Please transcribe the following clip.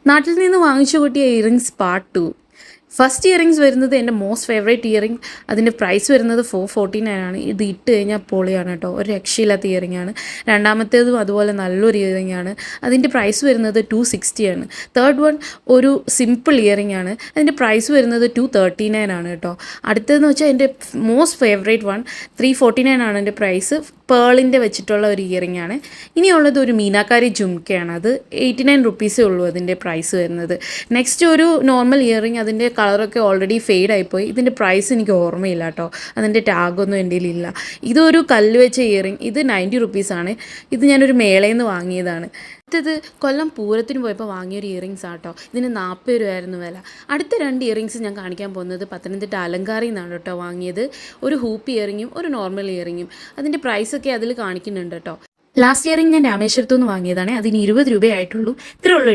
നാട്ടിൽ നിന്ന് വാങ്ങിച്ചു കൂട്ടിയ ഇയറിങ്സ് പാർട്ട് 2. ഫസ്റ്റ് ഇയറിങ്സ് വരുന്നത് എൻ്റെ മോസ്റ്റ് ഫേവറേറ്റ് ഇയറിങ്. അതിൻ്റെ പ്രൈസ് വരുന്നത് 449 ആണ്. ഇത് ഇട്ട് കഴിഞ്ഞാൽ പൊളിയാണ് കേട്ടോ, ഒരു രക്ഷയില്ലാത്ത ഇയറിംഗ് ആണ്. രണ്ടാമത്തേതും അതുപോലെ നല്ലൊരു ഇയറിംഗ് ആണ്. അതിൻ്റെ പ്രൈസ് വരുന്നത് 260 ആണ്. തേർഡ് വൺ ഒരു സിമ്പിൾ ഇയറിംഗ് ആണ്. അതിൻ്റെ പ്രൈസ് വരുന്നത് 239 ആണ് കേട്ടോ. അടുത്തതെന്ന് വെച്ചാൽ എൻ്റെ മോസ്റ്റ് ഫേവറേറ്റ് വൺ 349 ആണ് എൻ്റെ പ്രൈസ്. പേളിൻ്റെ വെച്ചിട്ടുള്ള ഒരു ഇയറിംഗ് ആണ്. ഇനിയുള്ളത് ഒരു മീനാക്കാരി ജുംക്കയാണ്. അത് 89 റുപ്പീസേ ഉള്ളൂ അതിൻ്റെ പ്രൈസ് വരുന്നത്. നെക്സ്റ്റ് ഒരു നോർമൽ ഇയറിംഗ്, അതിൻ്റെ കളറൊക്കെ ഓൾറെഡി ഫെയ്ഡ് ആയിപ്പോയി. ഇതിൻ്റെ പ്രൈസ് എനിക്ക് ഓർമ്മയില്ല കേട്ടോ, അതിൻ്റെ ടാഗൊന്നും എൻ്റെ കയ്യിലില്ല. ഇതൊരു കല്ല് വെച്ച ഇയറിംഗ്. ഇത് 90 റുപ്പീസാണ്. ഇത് ഞാനൊരു മേളയിൽ നിന്ന് വാങ്ങിയതാണ്. അടുത്തത് കൊല്ലം പൂരത്തിന് പോയപ്പോൾ വാങ്ങിയൊരു ഇയറിങ്സ് ആട്ടോ. ഇതിന് 40 രൂപയായിരുന്നു വില. അടുത്ത 2 ഇയറിങ്സ് ഞാൻ കാണിക്കാൻ പോകുന്നത് പത്തനംതിട്ട അലങ്കാരിയിൽ നിന്നാണ് കേട്ടോ വാങ്ങിയത്. ഒരു ഹൂപ്പ് ഇയറിങ്ങും ഒരു നോർമൽ ഇയറിങ്ങും. അതിൻ്റെ പ്രൈസൊക്കെ അതിൽ കാണിക്കുന്നുണ്ട് കേട്ടോ. ലാസ്റ്റ് ഇയറിങ് ഞാൻ രാമേശ്വരത്തു നിന്ന് വാങ്ങിയതാണ്. അതിന് 20 രൂപയായിട്ടുള്ളൂ. ഇത്രേ ഉള്ളൂ.